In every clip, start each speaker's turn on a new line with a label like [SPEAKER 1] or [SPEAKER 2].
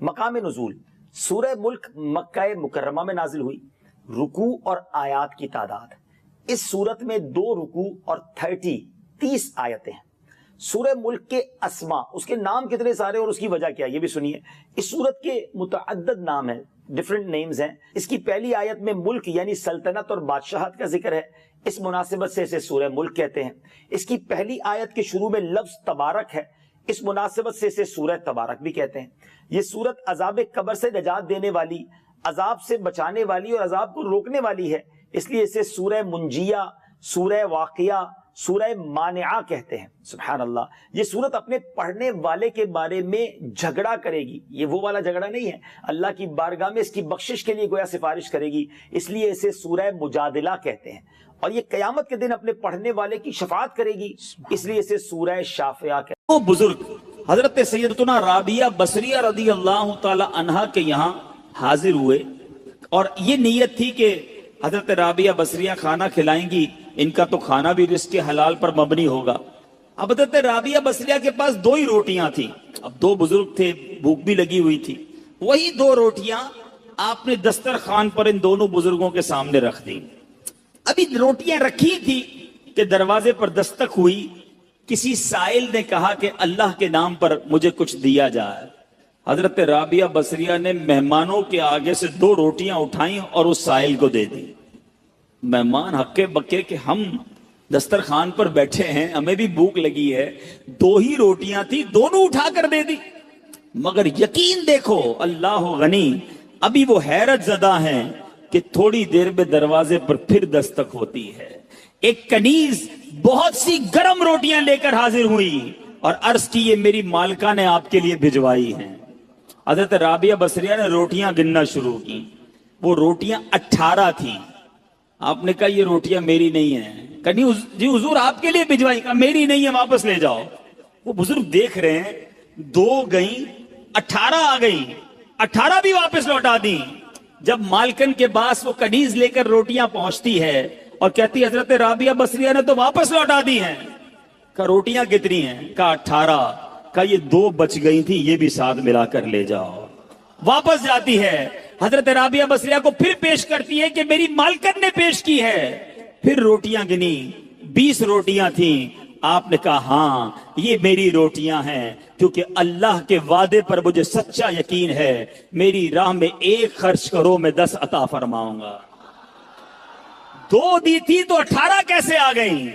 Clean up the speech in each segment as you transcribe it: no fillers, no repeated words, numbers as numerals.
[SPEAKER 1] مقام نزول سورہ ملک مکہ مکرمہ میں نازل ہوئی. رکوع اور آیات کی تعداد اس صورت میں 2 رکوع اور 30 آیتیں ہیں. سورہ ملک کے اسما، اس کے نام کتنے سارے اور اس کی وجہ کیا یہ بھی سنیے. اس صورت کے متعدد نام ہیں، ڈیفرنٹ نیمز ہیں. اس کی پہلی آیت میں ملک یعنی سلطنت اور بادشاہت کا ذکر ہے، اس مناسبت سے اسے سورہ ملک کہتے ہیں. اس کی پہلی آیت کے شروع میں لفظ تبارک ہے، اس مناسبت سے اسے سورہ تبارک بھی کہتے ہیں. یہ سورت عذاب قبر سے نجات دینے والی، عذاب سے بچانے والی اور عذاب کو روکنے والی ہے، اس لیے اسے سورہ منجیہ، سورہ واقعہ، سورہ مانعہ کہتے ہیں. سبحان اللہ. یہ سورت اپنے پڑھنے والے کے بارے میں جھگڑا کرے گی. یہ وہ والا جھگڑا نہیں ہے، اللہ کی بارگاہ میں اس کی بخشش کے لیے گویا سفارش کرے گی، اس لیے اسے سورہ مجادلہ کہتے ہیں. اور یہ قیامت کے دن اپنے پڑھنے والے کی شفاعت کرے گی، اس لیے اسے سورہ شافعہ کہتے ہیں. وہ بزرگ حضرت سیدتنا رابعہ بصریہ رضی اللہ تعالی عنہا کے یہاں حاضر ہوئے اور یہ نیت تھی کہ حضرت رابعہ بصریہ کھانا کھلائیں گی، ان کا تو کھانا بھی رزق حلال پر مبنی ہوگا. اب حضرت رابعہ بصریہ کے پاس 2 ہی روٹیاں تھیں. اب 2 بزرگ تھے، بھوک بھی لگی ہوئی تھی. وہی 2 روٹیاں آپ نے دسترخوان پر ان دونوں بزرگوں کے سامنے رکھ دی. ابھی روٹیاں رکھی تھی کہ دروازے پر دستک ہوئی. کسی سائل نے کہا کہ اللہ کے نام پر مجھے کچھ دیا جائے. حضرت رابعہ بصریہ نے مہمانوں کے آگے سے 2 روٹیاں اٹھائیں اور اس سائل کو دے دی. مہمان ہکے بکے کہ ہم دسترخوان پر بیٹھے ہیں، ہمیں بھی بھوک لگی ہے، 2 ہی روٹیاں تھی، دونوں اٹھا کر دے دی. مگر یقین دیکھو اللہ غنی، ابھی وہ حیرت زدہ ہیں کہ تھوڑی دیر میں دروازے پر پھر دستک ہوتی ہے. ایک کنیز بہت سی گرم روٹیاں لے کر حاضر ہوئی اور عرض کی یہ میری مالکہ نے آپ کے لیے بھجوائی ہیں. حضرت رابعہ بصریہ نے روٹیاں گننا شروع کی. وہ روٹیاں 18 تھیں. آپ نے کہا یہ روٹیاں میری نہیں ہیں. کہا جی حضور آپ کے لیے بھجوائی. کہا میری نہیں ہے، واپس لے جاؤ. وہ بزرگ دیکھ رہے ہیں 2 گئیں 18 آ گئیں، 18 بھی واپس لوٹا دی. جب مالکن کے پاس وہ کنیز لے کر روٹیاں پہنچتی ہے اور کہتی حضرت رابعہ بصریہ نے تو واپس لوٹا دی ہیں. کہا روٹیاں کتنی ہیں؟ کہا 18. کہا یہ 2 بچ گئی تھی، یہ بھی ساتھ ملا کر لے جاؤ. واپس جاتی ہے، حضرت رابعہ بصریہ کو پھر پیش کرتی ہے کہ میری مالکن نے پیش کی ہے. پھر روٹیاں گنی، 20 روٹیاں تھیں. آپ نے کہا ہاں یہ میری روٹیاں ہیں، کیونکہ اللہ کے وعدے پر مجھے سچا یقین ہے، میری راہ میں 1 خرچ کرو میں 10 عطا فرماؤں گا. 2 دی تھی تو 18 کیسے آ گئیں؟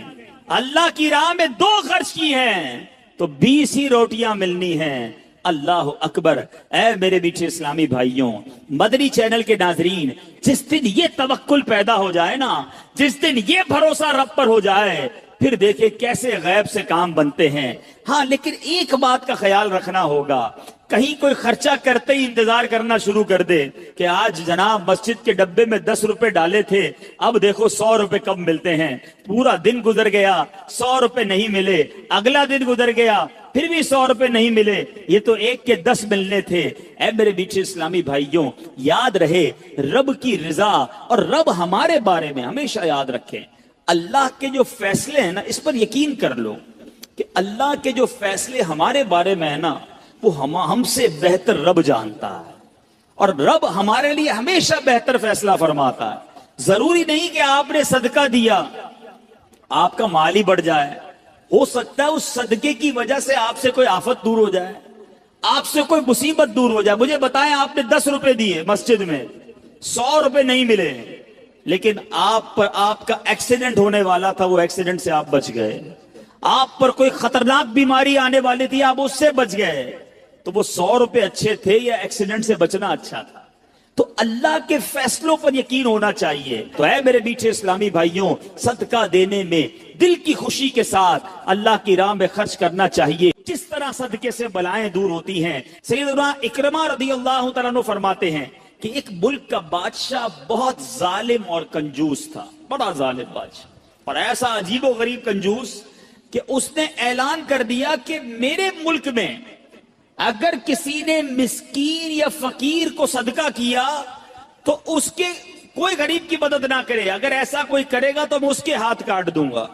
[SPEAKER 1] اللہ کی راہ میں 2 خرچ کی ہیں تو 20 ہی روٹیاں ملنی ہیں. اللہ اکبر. اے میرے میٹھے اسلامی بھائیوں، مدنی چینل کے ناظرین، جس دن یہ توکل پیدا ہو جائے نا، جس دن یہ بھروسہ رب پر ہو جائے، پھر دیکھیں کیسے غیب سے کام بنتے ہیں. ہاں لیکن ایک بات کا خیال رکھنا ہوگا، کہیں کوئی خرچہ کرتے ہی انتظار کرنا شروع کر دے کہ آج جناب مسجد کے ڈبے میں 10 روپے ڈالے تھے، اب دیکھو 100 روپے کب ملتے ہیں. پورا دن گزر گیا، 100 روپے نہیں ملے. اگلا دن گزر گیا، پھر بھی 100 روپے نہیں ملے. یہ تو 1 کے 10 ملنے تھے. اے میرے بیچے اسلامی بھائیوں، یاد رہے رب کی رضا اور رب ہمارے بارے میں ہمیشہ یاد رکھیں. اللہ کے جو فیصلے ہیں نا، اس پر یقین کر لو کہ اللہ کے جو فیصلے ہمارے بارے میں ہے نا، وہ ہم سے بہتر رب جانتا ہے، اور رب ہمارے لیے ہمیشہ بہتر فیصلہ فرماتا ہے. ضروری نہیں کہ آپ نے صدقہ دیا آپ کا مال ہی بڑھ جائے. ہو سکتا ہے اس صدقے کی وجہ سے آپ سے کوئی آفت دور ہو جائے، آپ سے کوئی مصیبت دور ہو جائے. مجھے بتائیں، آپ نے 10 روپے دیے مسجد میں، 100 روپے نہیں ملے، لیکن آپ پر آپ کا ایکسیڈنٹ ہونے والا تھا، وہ ایکسیڈنٹ سے آپ بچ گئے. آپ پر کوئی خطرناک بیماری آنے والی تھی، آپ اس سے بچ گئے. تو وہ 100 روپے اچھے تھے یا ایکسیڈنٹ سے بچنا اچھا تھا؟ تو اللہ کے فیصلوں پر یقین ہونا چاہیے. تو اے میرے میٹھے اسلامی بھائیوں، صدقہ دینے میں دل کی خوشی کے ساتھ اللہ کی راہ میں خرچ کرنا چاہیے. جس طرح صدقے سے بلائیں دور ہوتی ہیں. سیدنا اکرمہ رضی اللہ تعالیٰ عنہ فرماتے ہیں کہ ایک ملک کا بادشاہ بہت ظالم اور کنجوس تھا، بڑا ظالم بادشاہ، اور ایسا عجیب و غریب کنجوس کہ اس نے اعلان کر دیا کہ میرے ملک میں اگر کسی نے مسکین یا فقیر کو صدقہ کیا تو اس کے کوئی غریب کی مدد نہ کرے. اگر ایسا کوئی کرے گا تو میں اس کے ہاتھ کاٹ دوں گا.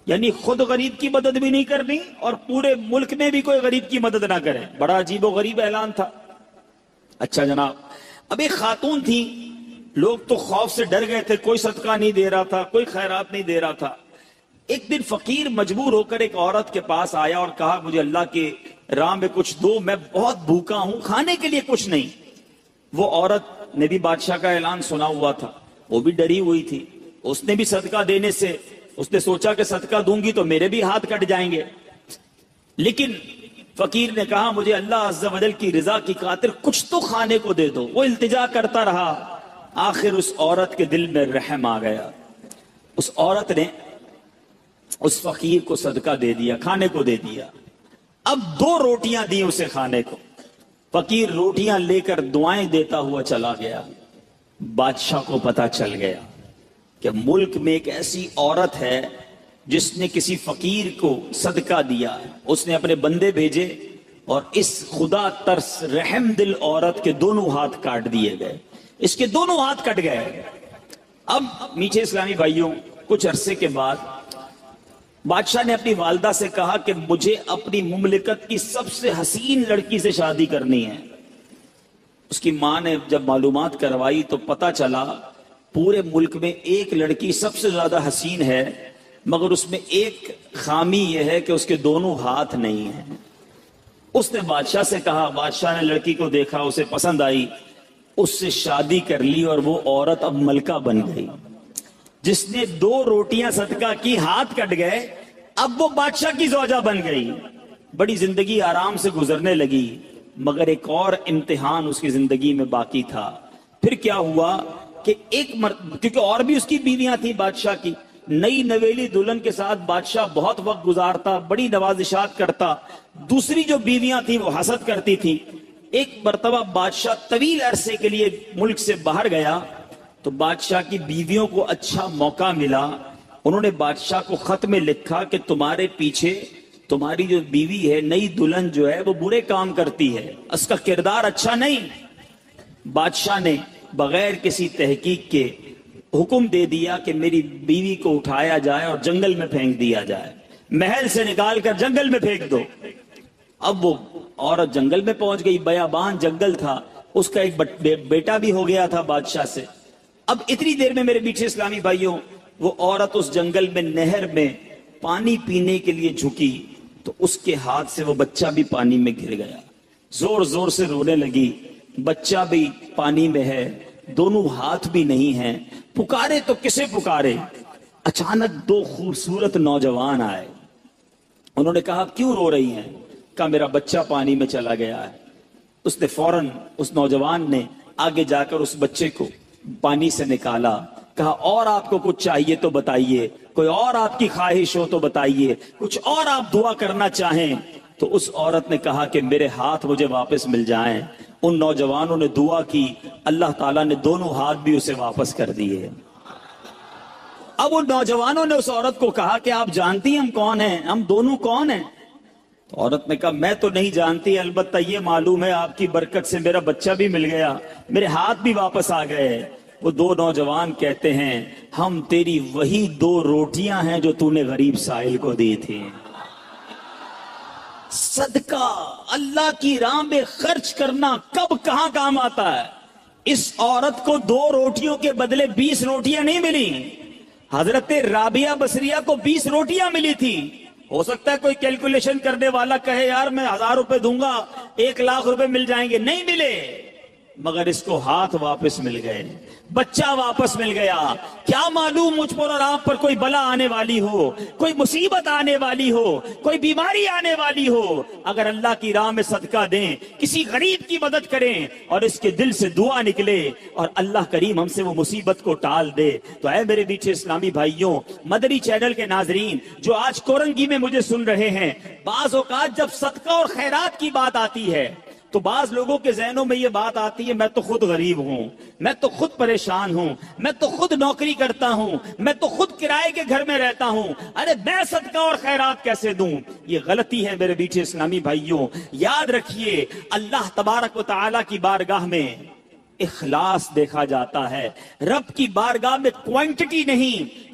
[SPEAKER 1] یعنی خود غریب کی مدد بھی نہیں کرنی اور پورے ملک میں بھی کوئی غریب کی مدد نہ کرے. بڑا عجیب و غریب اعلان تھا.
[SPEAKER 2] اچھا جناب، اب ایک خاتون تھی، لوگ تو خوف سے ڈر گئے تھے، کوئی صدقہ نہیں دے رہا تھا، کوئی خیرات نہیں دے رہا تھا۔ ایک دن فقیر مجبور ہو کر ایک عورت کے پاس آیا اور کہا مجھے اللہ کے راہ میں کچھ دو، میں بہت بھوکا ہوں، کھانے کے لیے کچھ نہیں۔ وہ عورت نے بھی بادشاہ کا اعلان سنا ہوا تھا، وہ بھی ڈری ہوئی تھی، اس نے بھی صدقہ دینے سے اس نے سوچا کہ صدقہ دوں گی تو میرے بھی ہاتھ کٹ جائیں گے، لیکن فقیر نے کہا مجھے اللہ عز و جل کی رضا کی خاطر کچھ تو کھانے کو دے دو۔ وہ التجا کرتا رہا، آخر اس عورت کے دل میں رحم آ گیا، اس عورت نے اس فقیر کو صدقہ دے دیا، کھانے کو دے دیا۔ اب 2 روٹیاں دی اسے کھانے کو، فقیر روٹیاں لے کر دعائیں دیتا ہوا چلا گیا۔ بادشاہ کو پتا چل گیا کہ ملک میں ایک ایسی عورت ہے جس نے کسی فقیر کو صدقہ دیا، اس نے اپنے بندے بھیجے اور اس خدا ترس رحم دل عورت کے دونوں ہاتھ کاٹ دیے گئے، اس کے دونوں ہاتھ کٹ گئے۔ اب میٹھے اسلامی بھائیوں، کچھ عرصے کے بعد بادشاہ نے اپنی والدہ سے کہا کہ مجھے اپنی مملکت کی سب سے حسین لڑکی سے شادی کرنی ہے۔ اس کی ماں نے جب معلومات کروائی تو پتا چلا پورے ملک میں ایک لڑکی سب سے زیادہ حسین ہے، مگر اس میں ایک خامی یہ ہے کہ اس کے دونوں ہاتھ نہیں ہیں۔ اس نے بادشاہ سے کہا، بادشاہ نے لڑکی کو دیکھا، اسے پسند آئی، اس سے شادی کر لی اور وہ عورت اب ملکہ بن گئی۔ جس نے 2 روٹیاں صدقہ کی، ہاتھ کٹ گئے، اب وہ بادشاہ کی زوجہ بن گئی، بڑی زندگی آرام سے گزرنے لگی۔ مگر ایک اور امتحان اس کی زندگی میں باقی تھا۔ پھر کیا ہوا کہ کیونکہ اور بھی اس کی بیویاں تھیں بادشاہ کی، نئی نویلی دلہن کے ساتھ بادشاہ بہت وقت گزارتا، بڑی نوازشات کرتا، دوسری جو بیویاں تھیں وہ حسد کرتی تھیں۔ ایک مرتبہ بادشاہ طویل عرصے کے لیے ملک سے باہر گیا تو بادشاہ کی بیویوں کو اچھا موقع ملا، انہوں نے بادشاہ کو خط میں لکھا کہ تمہارے پیچھے تمہاری جو بیوی ہے، نئی دلہن جو ہے، وہ برے کام کرتی ہے، اس کا کردار اچھا نہیں۔ بادشاہ نے بغیر کسی تحقیق کے حکم دے دیا کہ میری بیوی کو اٹھایا جائے اور جنگل میں پھینک دیا جائے، محل سے نکال کر جنگل میں پھینک دو۔ اب وہ عورت جنگل میں پہنچ گئی، بیابان جنگل تھا، اس کا ایک بیٹا بھی ہو گیا تھا بادشاہ سے۔ اب اتنی دیر میں میرے میٹھے اسلامی بھائیوں، وہ عورت اس جنگل میں نہر میں پانی پینے کے لیے جھکی تو اس کے ہاتھ سے وہ بچہ بھی پانی میں گر گیا، زور زور سے رونے لگی، بچہ بھی پانی میں ہے، دونوں ہاتھ بھی نہیں ہیں، پکارے تو کسے پکارے؟ اچانک 2 خوبصورت نوجوان آئے، انہوں نے کہا کیوں رو رہی ہیں؟ کہا میرا بچہ پانی میں چلا گیا ہے۔ اس نے فوراً، اس نوجوان نے آگے جا کر اس بچے کو پانی سے نکالا، کہا اور آپ کو کچھ چاہیے تو بتائیے، کوئی اور آپ کی خواہش ہو تو بتائیے، کچھ اور آپ دعا کرنا چاہیں تو۔ اس عورت نے کہا کہ میرے ہاتھ مجھے واپس مل جائیں۔ ان نوجوانوں نے دعا کی، اللہ تعالیٰ نے دونوں ہاتھ بھی اسے واپس کر دیے۔ اب ان نوجوانوں نے اس عورت کو کہا کہ آپ جانتی ہیں ہم کون ہیں، ہم دونوں کون ہیں؟ تو عورت نے کہا میں تو نہیں جانتی، البتہ یہ معلوم ہے آپ کی برکت سے میرا بچہ بھی مل گیا، میرے ہاتھ بھی واپس آ گئے۔ وہ 2 نوجوان کہتے ہیں ہم تیری وہی 2 روٹیاں ہیں جو تو نے غریب سائل کو دی تھی۔ صدقہ اللہ کی راہ میں خرچ کرنا کب کہاں کام آتا ہے؟ اس عورت کو 2 روٹیوں کے بدلے 20 روٹیاں نہیں ملی، حضرت رابعہ بصریہ کو 20 روٹیاں ملی تھی۔ ہو سکتا ہے کوئی کیلکولیشن کرنے والا کہے یار میں 1000 روپے دوں گا 1 لاکھ روپے مل جائیں گے، نہیں ملے، مگر اس کو ہاتھ واپس مل گئے، بچہ واپس مل گیا۔ کیا معلوم مجھ پر اور آپ پر کوئی بلا آنے والی ہو، کوئی مصیبت آنے والی ہو، کوئی بیماری آنے والی ہو، اگر اللہ کی راہ میں صدقہ دیں، کسی غریب کی مدد کریں اور اس کے دل سے دعا نکلے اور اللہ کریم ہم سے وہ مصیبت کو ٹال دے تو اے میرے میٹھے اسلامی بھائیوں، مدنی چینل کے ناظرین جو آج کورنگی میں مجھے سن رہے ہیں، بعض اوقات جب صدقہ اور خیرات کی بات آتی ہے تو بعض لوگوں کے ذہنوں میں یہ بات آتی ہے میں تو خود غریب ہوں، میں تو خود پریشان ہوں، میں تو خود نوکری کرتا ہوں، میں تو خود کرائے کے گھر میں رہتا ہوں، ارے میں صدقہ اور خیرات کیسے دوں؟ یہ غلطی ہے میرے میٹھے اسلامی بھائیوں۔ یاد رکھیے اللہ تبارک و تعالیٰ کی بارگاہ میں اخلاص دیکھا جاتا ہے، رب کی بارگاہ میں کوانٹٹی نہیں،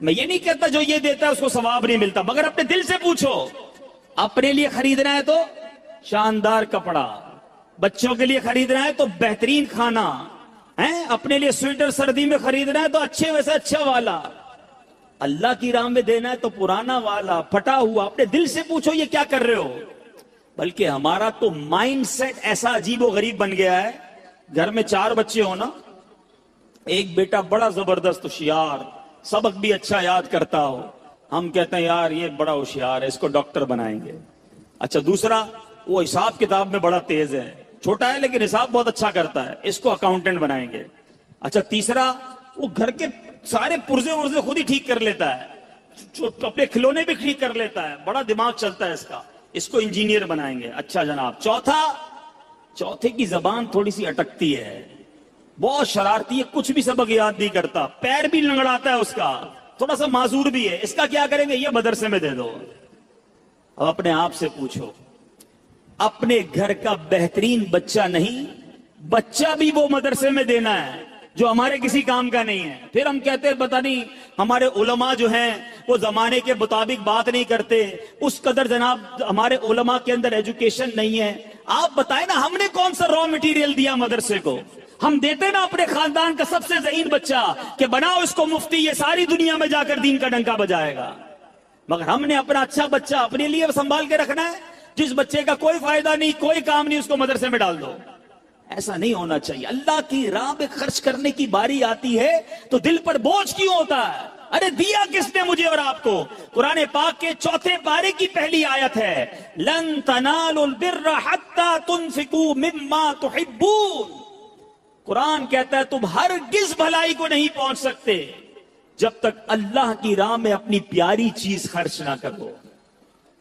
[SPEAKER 2] میں یہ نہیں کہتا جو یہ دیتا ہے اس کو ثواب نہیں ملتا، مگر اپنے دل سے پوچھو، اپنے لیے خریدنا ہے تو شاندار کپڑا، بچوں کے لیے خریدنا ہے تو بہترین کھانا ہے، اپنے لیے سویٹر سردی میں خریدنا ہے تو اچھے ویسے اچھا والا، اللہ کی راہ میں دینا ہے تو پرانا والا پھٹا ہوا۔ اپنے دل سے پوچھو یہ کیا کر رہے ہو۔ بلکہ ہمارا تو مائنڈ سیٹ ایسا عجیب و غریب بن گیا ہے، گھر میں 4 بچے ہو نا، ایک بیٹا بڑا زبردست ہوشیار، سبق بھی اچھا یاد کرتا ہو، ہم کہتے ہیں یار یہ بڑا ہوشیار ہے، اس کو ڈاکٹر بنائیں گے۔ اچھا دوسرا، وہ حساب کتاب میں بڑا تیز ہے، چھوٹا ہے لیکن حساب بہت اچھا کرتا ہے، اس کو اکاؤنٹنٹ بنائیں گے۔ اچھا تیسرا، وہ گھر کے سارے پرزے ورزے خود ہی ٹھیک کر لیتا ہے، اپنے کھلونے بھی ٹھیک کر لیتا ہے، بڑا دماغ چلتا ہے اس کا، اس کو انجینئر بنائیں گے۔ اچھا جناب، چوتھے کی زبان تھوڑی سی اٹکتی ہے، بہت شرارتی ہے، کچھ بھی سبق یاد نہیں کرتا، پیر بھی لنگڑاتا ہے اس کا، تھوڑا سا معذور بھی ہے، اس کا کیا کریں گے؟ یہ مدرسے میں دے دو۔ اب اپنے آپ سے پوچھو، اپنے گھر کا بہترین بچہ نہیں، بچہ بھی وہ مدرسے میں دینا ہے جو ہمارے کسی کام کا نہیں ہے۔ پھر ہم کہتے ہیں پتہ نہیں ہمارے علماء جو ہیں وہ زمانے کے مطابق بات نہیں کرتے، اس قدر جناب ہمارے علماء کے اندر ایجوکیشن نہیں ہے۔ آپ بتائیں نا، ہم نے کون سا را مٹیریل دیا مدرسے کو؟ ہم دیتے نا اپنے خاندان کا سب سے ذہین بچہ کہ بناؤ اس کو مفتی، یہ ساری دنیا میں جا کر دین کا ڈنکا بجائے گا، مگر ہم نے اپنا اچھا بچہ اپنے لیے سنبھال کے رکھنا ہے، جس بچے کا کوئی فائدہ نہیں، کوئی کام نہیں، اس کو مدرسے میں ڈال دو۔ ایسا نہیں ہونا چاہیے۔ اللہ کی راہ میں خرچ کرنے کی باری آتی ہے تو دل پر بوجھ کیوں ہوتا ہے؟ ارے دیا کس نے مجھے اور آپ کو؟ قرآن پاک کے 4 پارے کی پہلی آیت ہے، لن تنالوا البر حتى تنفقوا مما تحبون۔ قرآن کہتا ہے تم ہرگز بھلائی کو نہیں پہنچ سکتے جب تک اللہ کی راہ میں اپنی پیاری چیز خرچ نہ کرو۔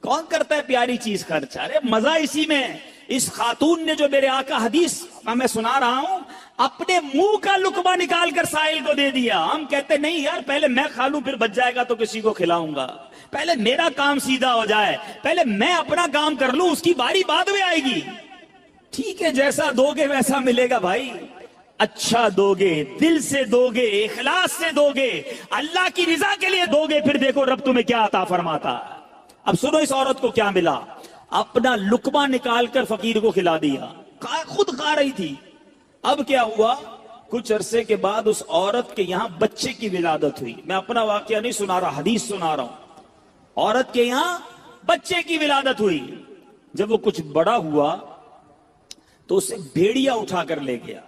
[SPEAKER 2] کون کرتا ہے پیاری چیز خرچ؟ ارے مزہ اسی میں۔ اس خاتون نے جو میرے آقا حدیث میں سنا رہا ہوں، اپنے منہ کا لقمہ نکال کر سائل کو دے دیا۔ ہم کہتے نہیں یار، پہلے میں کھا لوں پھر بچ جائے گا تو کسی کو کھلاؤں گا، پہلے میرا کام سیدھا ہو جائے، پہلے میں اپنا کام کر لوں، اس کی باری بعد میں آئے گی۔ ٹھیک ہے، جیسا دو گے ویسا ملے گا بھائی، اچھا دو گے، دل سے دو گے، اخلاص سے دو گے، اللہ کی رضا کے لیے دو گے، پھر دیکھو رب تمہیں کیا عطا فرماتا۔ اب سنو اس عورت کو کیا ملا، اپنا لقمہ نکال کر فقیر کو کھلا دیا، خود کھا رہی تھی۔ اب کیا ہوا، کچھ عرصے کے بعد اس عورت کے یہاں بچے کی ولادت ہوئی۔ میں اپنا واقعہ نہیں سنا رہا، حدیث سنا رہا ہوں۔ عورت کے یہاں بچے کی ولادت ہوئی۔ جب وہ کچھ بڑا ہوا تو اسے بھیڑیا اٹھا کر لے گیا۔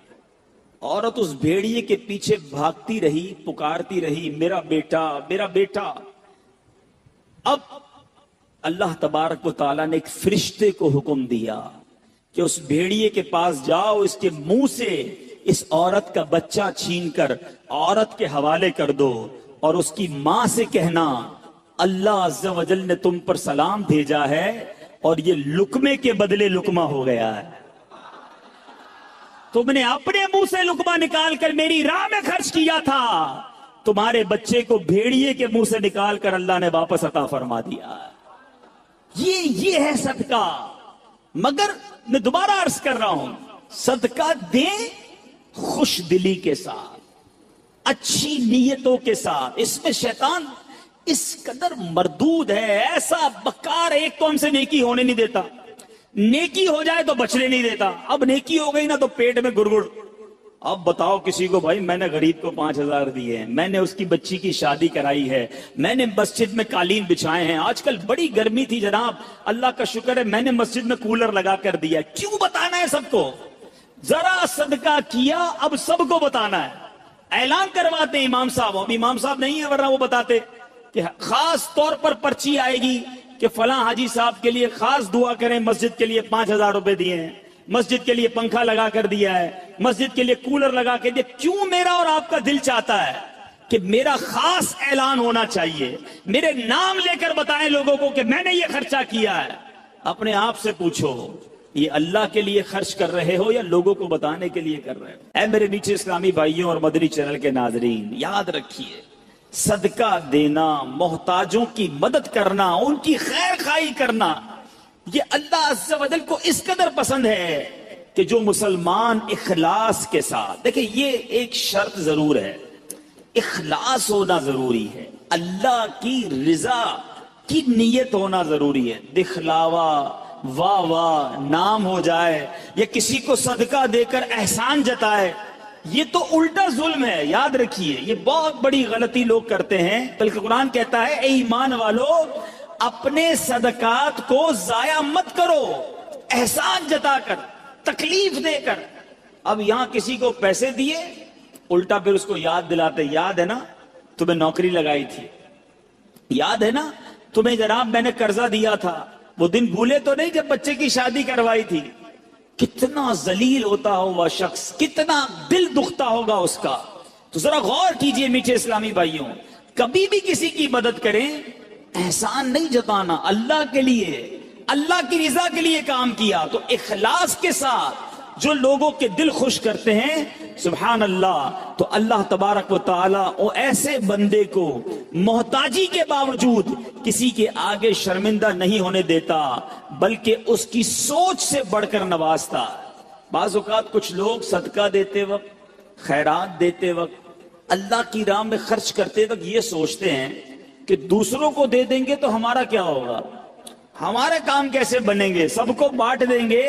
[SPEAKER 2] عورت اس بھیڑیے کے پیچھے بھاگتی رہی، پکارتی رہی، میرا بیٹا میرا بیٹا۔ اب اللہ تبارک و تعالیٰ نے ایک فرشتے کو حکم دیا کہ اس بھیڑیے کے پاس جاؤ، اس کے منہ سے اس عورت کا بچہ چھین کر عورت کے حوالے کر دو، اور اس کی ماں سے کہنا اللہ عز و جل نے تم پر سلام بھیجا ہے اور یہ لقمے کے بدلے لقمہ ہو گیا ہے۔ تم نے اپنے منہ سے لقمہ نکال کر میری راہ میں خرچ کیا تھا، تمہارے بچے کو بھیڑیے کے منہ سے نکال کر اللہ نے واپس عطا فرما دیا۔ یہ ہے صدقہ۔ مگر میں دوبارہ عرض کر رہا ہوں، صدقہ دیں خوش دلی کے ساتھ، اچھی نیتوں کے ساتھ۔ اس میں شیطان اس قدر مردود ہے، ایسا بکار، ایک تو ہم سے نیکی ہونے نہیں دیتا، نیکی ہو جائے تو بچنے نہیں دیتا، اب نیکی ہو گئی نا تو پیٹ میں گڑگڑ۔ اب بتاؤ کسی کو بھائی میں نے غریب کو 5,000 دیے ہیں، میں نے اس کی بچی کی شادی کرائی ہے، میں نے مسجد میں قالین بچھائے ہیں، آج کل بڑی گرمی تھی جناب، اللہ کا شکر ہے میں نے مسجد میں کولر لگا کر دیا۔ کیوں بتانا ہے سب کو؟ ذرا صدقہ کیا اب سب کو بتانا ہے۔ اعلان کرواتے ہیں امام صاحب، اب امام صاحب نہیں ہے ورنہ وہ بتاتے کہ خاص طور پر پرچی آئے گی کہ فلاں حاجی صاحب کے لیے خاص دعا کریں، مسجد کے لیے 5,000 روپے دیے ہیں، مسجد کے لیے پنکھا لگا کر دیا ہے، مسجد کے لیے کولر لگا کے دیا۔ کیوں میرا اور آپ کا دل چاہتا ہے کہ میرا خاص اعلان ہونا چاہیے، میرے نام لے کر بتائیں لوگوں کو کہ میں نے یہ خرچہ کیا ہے۔ اپنے آپ سے پوچھو، یہ اللہ کے لیے خرچ کر رہے ہو یا لوگوں کو بتانے کے لیے کر رہے ہو؟ اے میرے میٹھے اسلامی بھائیوں اور مدنی چینل کے ناظرین، یاد رکھیے، صدقہ دینا، محتاجوں کی مدد کرنا، ان کی خیر خواہی کرنا، یہ اللہ عز و جل کو اس قدر پسند ہے کہ جو مسلمان اخلاص کے ساتھ، دیکھیں یہ ایک شرط ضرور ہے اخلاص ہونا ضروری ہے، اللہ کی رضا کی نیت ہونا ضروری ہے. دکھلاوا، واہ واہ، نام ہو جائے یا کسی کو صدقہ دے کر احسان جتائے، یہ تو الٹا ظلم ہے. یاد رکھیے یہ بہت بڑی غلطی لوگ کرتے ہیں. بلکہ قرآن کہتا ہے اے ایمان والو اپنے صدقات کو ضائع مت کرو، احسان جتا کر، تکلیف دے کر. اب یہاں کسی کو پیسے دیے، الٹا پھر اس کو یاد دلاتے، یاد ہے نا تمہیں نوکری لگائی تھی، یاد ہے نا تمہیں جناب میں نے قرضہ دیا تھا، وہ دن بھولے تو نہیں جب بچے کی شادی کروائی تھی. کتنا ذلیل ہوتا ہوگا شخص، کتنا دل دکھتا ہوگا اس کا. تو ذرا غور کیجئے میٹھے اسلامی بھائیوں، کبھی بھی کسی کی مدد کریں احسان نہیں جتانا، اللہ کے لیے، اللہ کی رضا کے لیے کام کیا تو اخلاص کے ساتھ جو لوگوں کے دل خوش کرتے ہیں، سبحان اللہ، تو اللہ تبارک و تعالیٰ وہ ایسے بندے کو محتاجی کے باوجود کسی کے آگے شرمندہ نہیں ہونے دیتا، بلکہ اس کی سوچ سے بڑھ کر نوازتا. بعض اوقات کچھ لوگ صدقہ دیتے وقت، خیرات دیتے وقت، اللہ کی راہ میں خرچ کرتے وقت یہ سوچتے ہیں کہ دوسروں کو دے دیں گے تو ہمارا کیا ہوگا، ہمارے کام کیسے بنیں گے، سب کو بانٹ دیں گے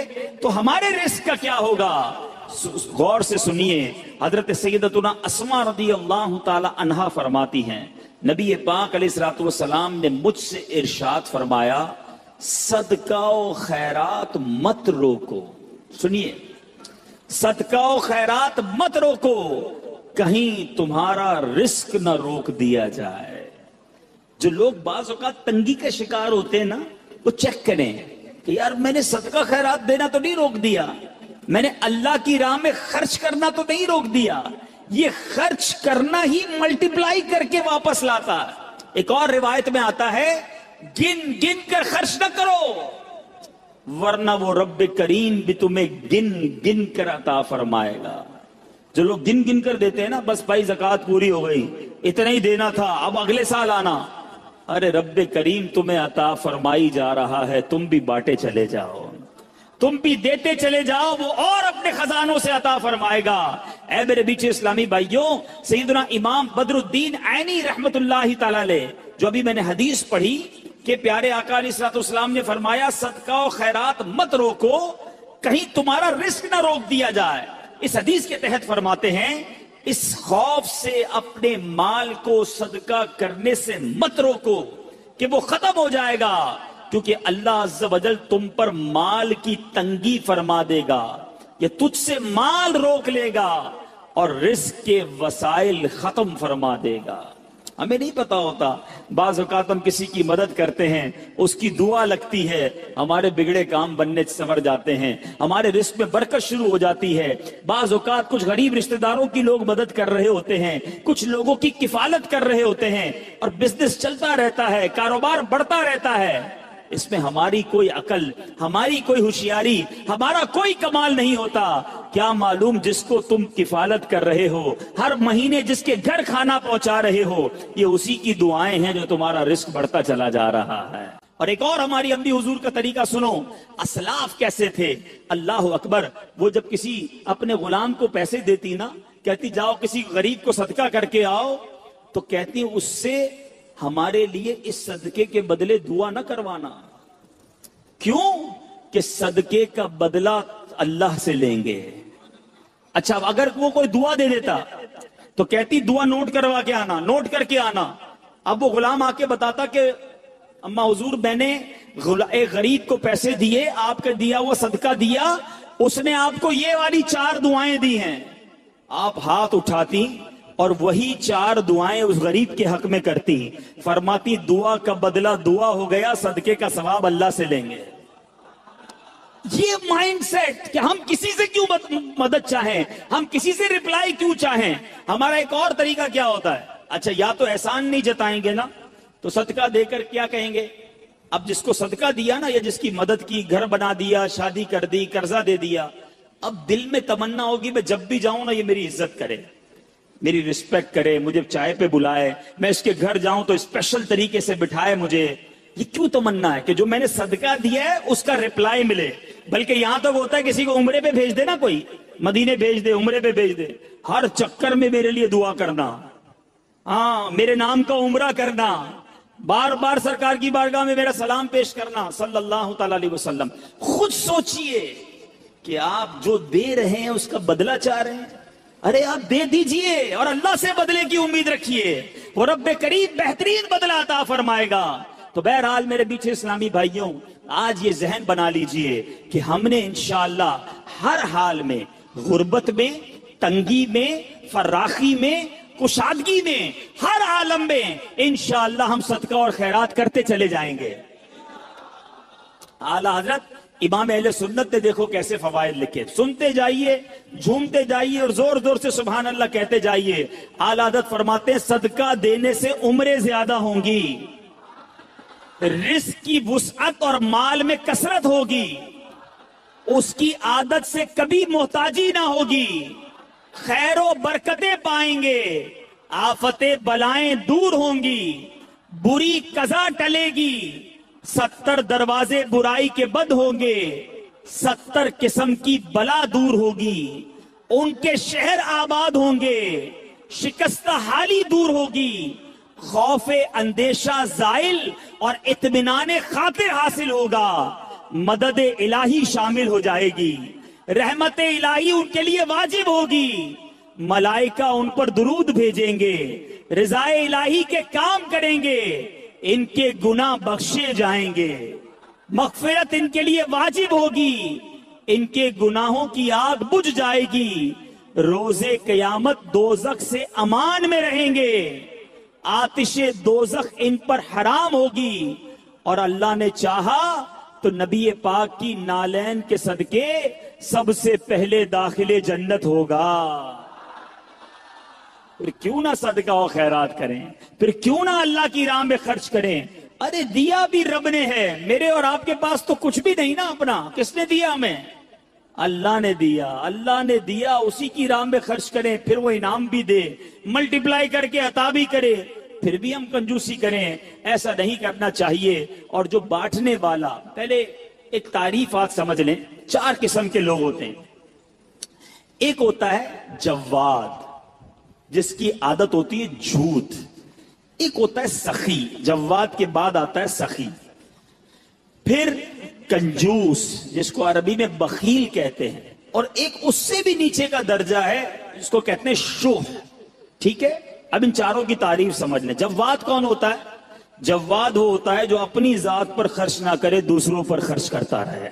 [SPEAKER 2] تو ہمارے رزق کا کیا ہوگا. غور سے سنیے، حضرت سیدتنا اسماء رضی اللہ تعالی عنہا فرماتی ہیں نبی پاک علیہ الصلوۃ والسلام نے مجھ سے ارشاد فرمایا صدقہ و خیرات مت روکو. سنیے، صدقہ و خیرات مت روکو کہیں تمہارا رزق نہ روک دیا جائے. جو لوگ بعض اوقات تنگی کا شکار ہوتے ہیں نا، وہ چیک کریں کہ یار میں نے صدقہ خیرات دینا تو نہیں روک دیا، میں نے اللہ کی راہ میں خرچ کرنا تو نہیں روک دیا. یہ خرچ کرنا ہی ملٹیپلائی کر کے واپس لاتا ہے. ایک اور روایت میں آتا ہے گن گن کر خرچ نہ کرو ورنہ وہ رب کریم بھی تمہیں گن گن کر عطا فرمائے گا. جو لوگ گن گن کر دیتے ہیں نا، بس بھائی زکوٰۃ پوری ہو گئی، اتنا ہی دینا تھا، اب اگلے سال آنا. ارے رب کریم تمہیں عطا فرمائی جا رہا ہے، تم بھی بانٹے چلے جاؤ، تم بھی دیتے چلے جاؤ، وہ اور اپنے خزانوں سے عطا فرمائے گا. اے میرے بیچے اسلامی بھائیوں، سیدنا امام بدر الدین عینی رحمت اللہ تعالی علیہ، جو ابھی میں نے حدیث پڑھی کہ پیارے آقا علیہ الصلوۃ والسلام نے فرمایا صدقہ و خیرات مت روکو کہیں تمہارا رزق نہ روک دیا جائے. اس حدیث کے تحت فرماتے ہیں اس خوف سے اپنے مال کو صدقہ کرنے سے مت روکو کہ وہ ختم ہو جائے گا، کیونکہ اللہ عز و جل تم پر مال کی تنگی فرما دے گا، یہ تجھ سے مال روک لے گا اور رزق کے وسائل ختم فرما دے گا. ہمیں نہیں پتا ہوتا، بعض اوقات ہم کسی کی مدد کرتے ہیں، اس کی دعا لگتی ہے، ہمارے بگڑے کام بننے سنور جاتے ہیں، ہمارے رزق میں برکت شروع ہو جاتی ہے. بعض اوقات کچھ غریب رشتہ داروں کی لوگ مدد کر رہے ہوتے ہیں، کچھ لوگوں کی کفالت کر رہے ہوتے ہیں اور بزنس چلتا رہتا ہے، کاروبار بڑھتا رہتا ہے. اس میں ہماری کوئی عقل، ہماری کوئی ہوشیاری، ہمارا کوئی کمال نہیں ہوتا. کیا معلوم جس کو تم کفالت کر رہے ہو، ہر مہینے جس کے گھر کھانا پہنچا رہے ہو، یہ اسی کی دعائیں ہیں جو تمہارا رزق بڑھتا چلا جا رہا ہے. اور ایک اور ہماری انبی حضور کا طریقہ سنو، اسلاف کیسے تھے. اللہ اکبر، وہ جب کسی اپنے غلام کو پیسے دیتی نا، کہتی جاؤ کسی غریب کو صدقہ کر کے آؤ، تو کہتی اس سے ہمارے لیے اس صدقے کے بدلے دعا نہ کروانا. کیوں؟ کہ صدقے کا بدلہ اللہ سے لیں گے. اچھا اگر وہ کوئی دعا دے دیتا تو کہتی دعا نوٹ کروا کے آنا، نوٹ کر کے آنا. اب وہ غلام آ کے بتاتا کہ اما حضور میں نے ایک غریب کو پیسے دیے، آپ کا دیا وہ صدقہ دیا، اس نے آپ کو یہ والی 4 دعائیں دی ہیں. آپ ہاتھ اٹھاتی اور وہی 4 دعائیں اس غریب کے حق میں کرتی، فرماتی دعا کا بدلہ دعا ہو گیا، صدقے کا ثواب اللہ سے لیں گے. یہ مائنڈ سیٹ کہ ہم کسی سے کیوں مدد چاہیں، ہم کسی سے ریپلائی کیوں چاہیں. ہمارا ایک اور طریقہ کیا ہوتا ہے، اچھا یا تو احسان نہیں جتائیں گے نا، تو صدقہ دے کر کیا کہیں گے. اب جس کو صدقہ دیا نا یا جس کی مدد کی، گھر بنا دیا، شادی کر دی، قرضہ دے دیا، اب دل میں تمنا ہوگی میں جب بھی جاؤں نا یہ میری عزت کرے، میری رسپیکٹ کرے، مجھے چائے پہ بلائے، میں اس کے گھر جاؤں تو اسپیشل طریقے سے بٹھائے مجھے. یہ کیوں تمنا ہے کہ جو میں نے صدقہ دیا ہے اس کا ریپلائی ملے. بلکہ یہاں تک ہوتا ہے کسی کو عمرے پہ بھیج دے نا، کوئی مدینے بھیج دے، عمرے پہ بھیج دے، ہر چکر میں میرے لیے دعا کرنا. ہاں میرے نام کا عمرہ کرنا، بار بار سرکار کی بارگاہ میں میرا سلام پیش کرنا صلی اللہ تعالی علیہ وسلم۔ خود سوچئے کہ آپ جو دے رہے ہیں اس کا بدلہ چاہ رہے ہیں، ارے آپ دے دیجئے اور اللہ سے بدلے کی امید رکھیے، وہ رب کریم بہترین بدلہ عطا فرمائے گا۔ تو بہرحال میرے بیچ اسلامی بھائیوں، آج یہ ذہن بنا لیجئے کہ ہم نے انشاءاللہ ہر حال میں، غربت میں، تنگی میں، فراخی میں، کشادگی میں، ہر عالم میں انشاءاللہ ہم صدقہ اور خیرات کرتے چلے جائیں گے۔ اعلیٰ حضرت امام اہل سنت نے دیکھو کیسے فوائد لکھے، سنتے جائیے، جھومتے جائیے اور زور زور سے سبحان اللہ کہتے جائیے۔ اعلیٰ حضرت فرماتے ہیں صدقہ دینے سے عمریں زیادہ ہوں گی، رزق کی وسعت اور مال میں کثرت ہوگی، اس کی عادت سے کبھی محتاجی نہ ہوگی، خیر و برکتیں پائیں گے، آفتیں بلائیں دور ہوں گی، بری قضا ٹلے گی، 70 دروازے برائی کے بند ہوں گے، 70 قسم کی بلا دور ہوگی، ان کے شہر آباد ہوں گے، شکستہ حالی دور ہوگی، خوف اندیشہ زائل اور اطمینان خاطر حاصل ہوگا، مدد الہی شامل ہو جائے گی، رحمت الہی ان کے لیے واجب ہوگی، ملائکہ ان پر درود بھیجیں گے، رضا الہی کے کام کریں گے، ان کے گناہ بخشے جائیں گے، مغفرت ان کے لیے واجب ہوگی، ان کے گناہوں کی آگ بجھ جائے گی، روز قیامت دوزخ سے امان میں رہیں گے، آتش دوزخ ان پر حرام ہوگی، اور اللہ نے چاہا تو نبی پاک کی نالین کے صدقے سب سے پہلے داخل جنت ہوگا۔ پھر کیوں نہ صدقہ و خیرات کریں، پھر کیوں نہ اللہ کی راہ میں خرچ کریں؟ ارے دیا بھی رب نے ہے، میرے اور آپ کے پاس تو کچھ بھی نہیں نا اپنا، کس نے دیا ہمیں؟ اللہ نے دیا، اللہ نے دیا، اسی کی راہ میں خرچ کریں، پھر وہ انعام بھی دے، ملٹیپلائی کر کے عطا بھی کرے، پھر بھی ہم کنجوسی کریں، ایسا نہیں کرنا چاہیے۔ اور جو بانٹنے والا، پہلے ایک تعریف آپ سمجھ لیں، 4 قسم کے لوگ ہوتے ہیں۔ ایک ہوتا ہے جواد، جس کی عادت ہوتی ہے جھوٹ۔ ایک ہوتا ہے سخی، جواد کے بعد آتا ہے سخی۔ پھر کنجوس، جس کو عربی میں بخیل کہتے ہیں، اور ایک اس سے بھی نیچے کا درجہ ہے جس کو کہتے ہیں شح۔ ٹھیک ہے، اب ان چاروں کی تعریف سمجھ لیں۔ جواد کون ہوتا ہے؟ جواد وہ ہوتا ہے جو اپنی ذات پر خرچ نہ کرے، دوسروں پر خرچ کرتا رہے،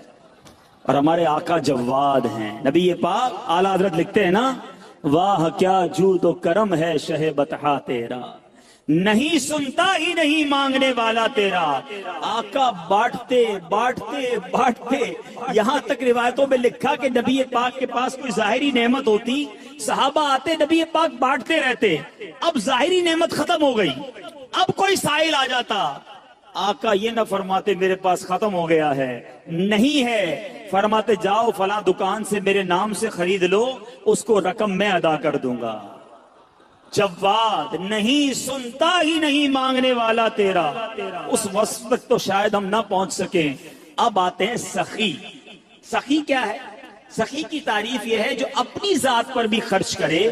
[SPEAKER 2] اور ہمارے آقا جواد ہیں۔ نبی پاک اعلیٰ حضرت لکھتے ہیں نا، واہ کیا جود و کرم ہے شہ بطحا تیرا، نہیں سنتا ہی نہیں مانگنے والا تیرا۔ آقا بانٹتے بانٹتے بانٹتے، یہاں تک روایتوں میں لکھا کہ نبی پاک کے پاس کوئی ظاہری نعمت ہوتی، صحابہ آتے، نبی پاک بانٹتے رہتے، اب ظاہری نعمت ختم ہو گئی، اب کوئی سائل آ جاتا، آقا یہ نہ فرماتے میرے پاس ختم ہو گیا ہے، نہیں ہے، فرماتے جاؤ فلاں دکان سے میرے نام سے خرید لو، اس کو رقم میں ادا کر دوں گا۔ جواد، نہیں سنتا ہی نہیں مانگنے والا تیرا، اس وصف تک تو شاید ہم نہ پہنچ سکیں۔ اب آتے ہیں سخی۔ سخی کیا ہے؟ سخی کی تعریف یہ ہے جو اپنی ذات پر بھی خرچ کرے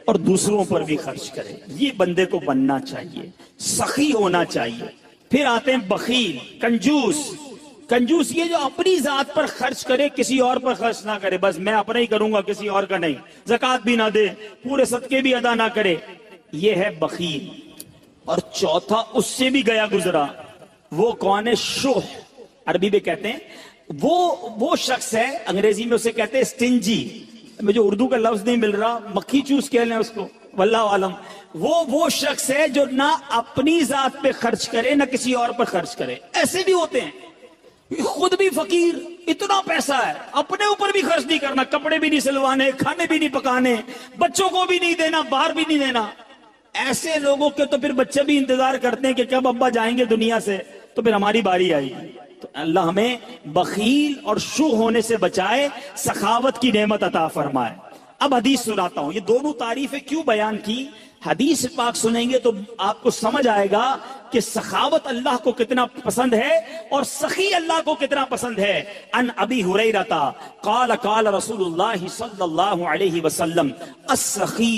[SPEAKER 2] اور دوسروں پر بھی خرچ کرے، یہ بندے کو بننا چاہیے، سخی ہونا چاہیے۔ پھر آتے ہیں بخیل، کنجوس۔ کنجوس یہ جو اپنی ذات پر خرچ کرے، کسی اور پر خرچ نہ کرے، بس میں اپنا ہی کروں گا، کسی اور کا نہیں، زکوٰۃ بھی نہ دے، پورے صدقے بھی ادا نہ کرے، یہ ہے بخیل۔ اور چوتھا اس سے بھی گیا گزرا، وہ کون ہے؟ شح، عربی میں کہتے ہیں وہ شخص ہے، انگریزی میں اسے کہتے ہیں سٹنجی، مجھے اردو کا لفظ نہیں مل رہا، مکھی چوس کہہ لیں اس کو، واللہ عالم۔ وہ شخص ہے جو نہ اپنی ذات پہ خرچ کرے نہ کسی اور پر خرچ کرے۔ ایسے بھی ہوتے ہیں، خود بھی فقیر، اتنا پیسہ ہے، اپنے اوپر بھی خرچ نہیں کرنا، کپڑے بھی نہیں سلوانے، کھانے بھی نہیں پکانے، بچوں کو بھی نہیں دینا، باہر بھی نہیں دینا۔ ایسے لوگوں کے تو پھر بچے بھی انتظار کرتے ہیں کہ کب ابا جائیں گے دنیا سے تو پھر ہماری باری آئی۔ تو اللہ ہمیں بخیل اور شح ہونے سے بچائے، سخاوت کی نعمت عطا فرمائے۔ اب حدیث سناتا ہوں، یہ دونوں تعریفیں کیوں بیان کی؟ حدیث پاک سنیں گے تو آپ کو سمجھ آئے گا کہ سخاوت اللہ کو کتنا پسند ہے اور سخی اللہ کو کتنا پسند ہے۔ ان ابی ہریرہ قال قال رسول اللہ صلی اللہ علیہ وسلم السخی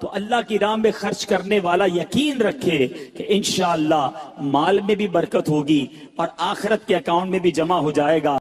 [SPEAKER 2] تو اللہ کی راہ میں خرچ کرنے والا یقین رکھے کہ انشاءاللہ مال میں بھی برکت ہوگی اور آخرت کے اکاؤنٹ میں بھی جمع ہو جائے گا.